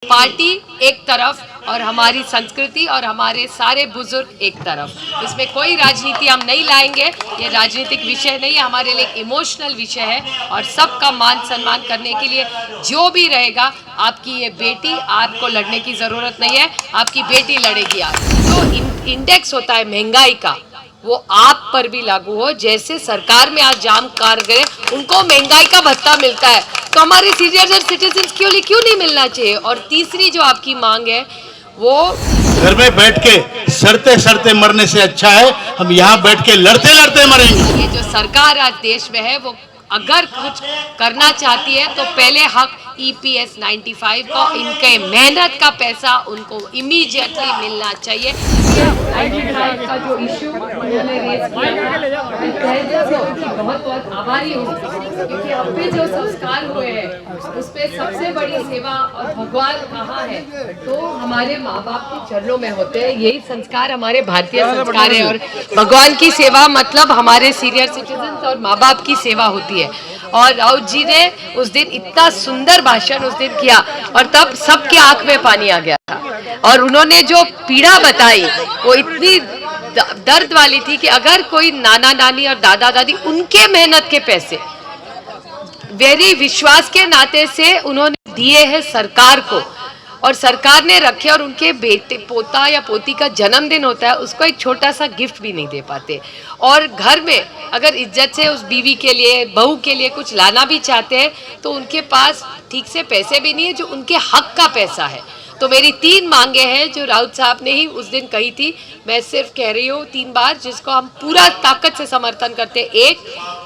Party एक तरफ और हमारी संस्कृति और हमारे सारे बुजुर्ग एक तरफ। इसमें कोई राजनीति हम नहीं लाएंगे, ये राजनीतिक विषय नहीं है, हमारे लिए इमोशनल विषय है। और सबका मान सम्मान करने के लिए जो भी रहेगा, आपकी ये बेटी, आपको लड़ने की ज़रूरत नहीं है, आपकी बेटी लड़ेगी। आप जो इंडेक्स होता है महंगाई का, वो आप पर भी लागू हो। जैसे सरकार में आज जाम कारगर उनको महंगाई का भत्ता मिलता है, तो हमारे सीनियर सिटीजन क्यों नहीं मिलना चाहिए। और तीसरी जो आपकी मांग है, वो घर में बैठ के सड़ते सड़ते मरने से अच्छा है हम यहाँ बैठ के लड़ते लड़ते मरेंगे। ये जो सरकार आज देश में है, वो अगर कुछ करना चाहती है तो पहले हक EPS 95 का, इनके मेहनत का पैसा उनको इमीडिएटली मिलना चाहिए। 95 का जो इशू उन्होंने रेज किया, बहुत बहुत आभारी हूँ, क्योंकि अब भी जो संस्कार हुए हैं उस पर सबसे बड़ी सेवा और भगवान कहाँ है, तो हमारे माँ बाप के चरणों में होते हैं। यही संस्कार हमारे भारतीय संस्कार है। और भगवान की सेवा मतलब हमारे सीनियर सिटीजन और माँ बाप की सेवा होती है। और राउत जी ने उस दिन इतना सुंदर भाषण उस दिन किया, और तब सबके आंख में पानी आ गया था। और उन्होंने जो पीड़ा बताई वो इतनी दर्द वाली थी कि अगर कोई नाना नानी और दादा दादी, उनके मेहनत के पैसे वेरी विश्वास के नाते से उन्होंने दिए हैं सरकार को, और सरकार ने रखे, और उनके बेटे, पोता या पोती का जन्मदिन होता है, उसको एक छोटा सा गिफ्ट भी नहीं दे पाते। और घर में अगर इज्जत से उस बीवी के लिए, बहू के लिए कुछ लाना भी चाहते हैं, तो उनके पास ठीक से पैसे भी नहीं है, जो उनके हक का पैसा है। तो मेरी 3 मांगे हैं जो राउत साहब ने ही उस दिन कही थी, मैं सिर्फ कह रही हूँ 3 बार, जिसको हम पूरा ताकत से समर्थन करते हैं। एक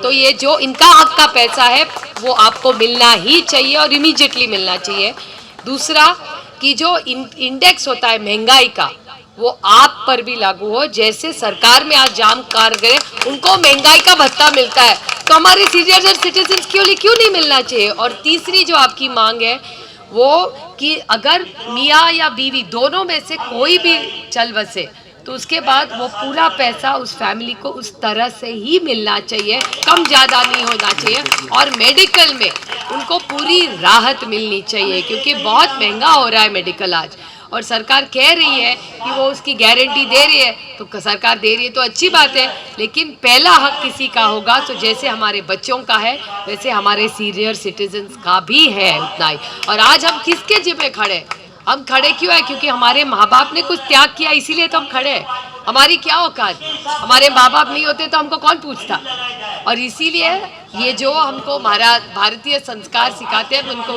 तो ये जो इनका हक का पैसा है वो आपको मिलना ही चाहिए और इमीडिएटली मिलना चाहिए। दूसरा कि जो इंडेक्स होता है महंगाई का, वो आप पर भी लागू हो। जैसे सरकार में आज जाम कारगर उनको महंगाई का भत्ता मिलता है, तो हमारे सीनियर सिटीजन क्यों नहीं मिलना चाहिए। और तीसरी जो आपकी मांग है, वो कि अगर मियाँ या बीवी दोनों में से कोई भी चल बसे, तो उसके बाद वो पूरा पैसा उस फैमिली को उस तरह से ही मिलना चाहिए, कम ज़्यादा नहीं होना चाहिए। और मेडिकल में उनको पूरी राहत मिलनी चाहिए, क्योंकि बहुत महंगा हो रहा है मेडिकल आज, और सरकार कह रही है कि वो उसकी गारंटी दे रही है, तो सरकार दे रही है तो अच्छी बात है, लेकिन पहला हक किसी का होगा, तो जैसे हमारे बच्चों का है वैसे हमारे सीनियर सिटीजन्स का भी है उतना ही। और आज हम किसके जिम्मे खड़े, हम खड़े क्यों है? क्योंकि हमारे माँ बाप ने कुछ त्याग किया, इसीलिए तो हम खड़े हैं। हमारी क्या औकात, हमारे माँ बाप नहीं होते तो हमको कौन पूछता। और इसीलिए ये जो हमको भारतीय संस्कार सिखाते हैं, उनको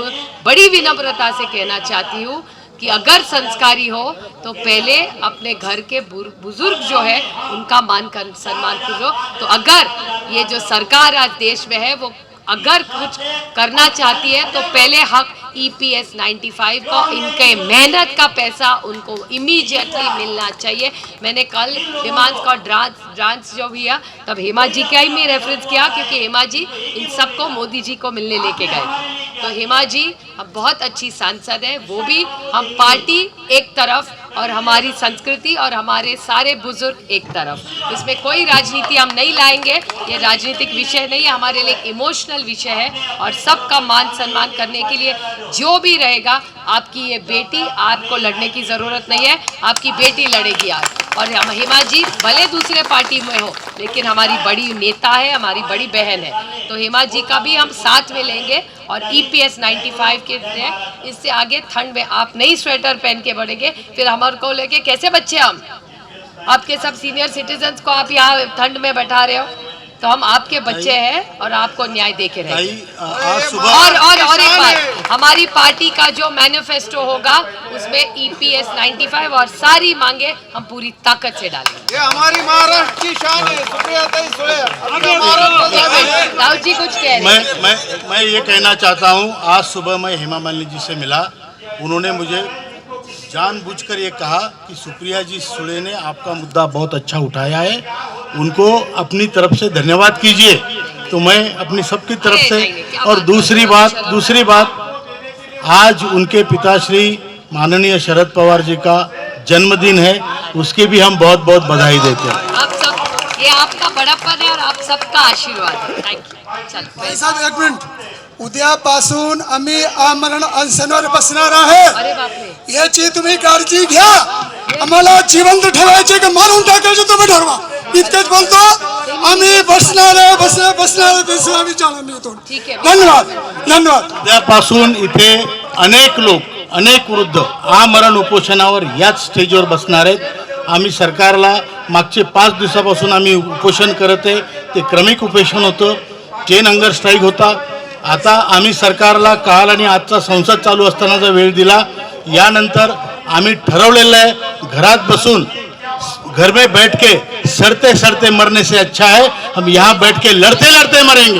बड़ी विनम्रता से कहना चाहती हूँ कि अगर संस्कारी हो तो पहले अपने घर के बुजुर्ग जो है उनका मान कर सम्मान करो। तो अगर ये जो सरकार आज देश में है, वो अगर कुछ करना चाहती है तो पहले हक EPS 95 का, इनके मेहनत का पैसा उनको इमीडिएटली मिलना चाहिए। मैंने कल डिमांड्स का ड्रांस जो किया, तब हेमा जी का ही मैं रेफरेंस किया, क्योंकि हेमा जी इन सबको मोदी जी को मिलने लेके गए। तो हेमा जी अब बहुत अच्छी सांसद है, वो भी हम पार्टी एक तरफ और हमारी संस्कृति और हमारे सारे बुजुर्ग एक तरफ। इसमें कोई राजनीति हम नहीं लाएंगे, ये राजनीतिक विषय नहीं है, हमारे लिए इमोशनल विषय है। और सबका मान सम्मान करने के लिए जो भी रहेगा, आपकी ये बेटी, आपको लड़ने की ज़रूरत नहीं है, आपकी बेटी लड़ेगी आज। और हेमा जी भले दूसरे पार्टी में हो, लेकिन हमारी बड़ी नेता है, हमारी बड़ी बहन है, तो हेमा जी का भी हम साथ में लेंगे। और EPS 95 के इससे आगे ठंड में आप नई स्वेटर पहन के बढ़ेंगे, फिर हमारे को लेके कैसे बच्चे हम, आपके सब सीनियर सिटीजन्स को आप यहाँ ठंड में बैठा रहे हो, तो हम आपके बच्चे हैं और आपको न्याय दे के रहेंगे। और एक बात, हमारी पार्टी का जो मैनिफेस्टो होगा उसमें EPS 95 और सारी मांगे हम पूरी ताकत से डालेंगे। ये हमारी महाराष्ट्र की शान है। राउत जी कुछ कह रहे हैं? मैं ये कहना चाहता हूँ, आज सुबह मैं हेमा मालिनी जी से मिला, उन्होंने मुझे जानबूझकर ये कहा कि सुप्रिया जी सुले ने आपका मुद्दा बहुत अच्छा उठाया है, उनको अपनी तरफ से धन्यवाद कीजिए। तो मैं अपनी सबकी तरफ से, और दूसरी बात आज उनके पिताश्री माननीय शरद पवार जी का जन्मदिन है, उसके भी हम बहुत बहुत बधाई देते हैं। आप सब, ये आपका बड़ापन है और आप सबका आशीर्वाद है। Thank you. चलो भाई साहब 1 मिनट। उद्यापासून आम्ही आमरण अनशनवर बसणार आहे. अरे बापरे. याची तुम्ही काळजी घ्या. आम्हाला जिवंत ठेवायचे की मारून टाकायचे तुम्ही ठरवा. इतकेच बोलतो. आम्ही बसणार दिसू आम्ही जाणार इथून. ठीक आहे. धन्यवाद. उद्यापासून इथे अनेक लोक, अनेक वृद्ध आमरण उपोषणावर याच स्टेजवर बसणार आहेत. आम्ही सरकारला मागचे 5 दिवसापासून आम्ही उपोषण करत आहे. ते क्रमिक उपोषण होतं, चेन हंगर स्ट्राईक होता. आता आम्ही सरकारला काल आणि आजचा संसद चालू असतानाचा वेळ दिला. यानंतर आम्ही ठरवलेलं आहे, घरात बसून घर में बैठ के सड़ते सड़ते मरने से अच्छा है हम यहाँ बैठ के लड़ते लड़ते मरेंगे.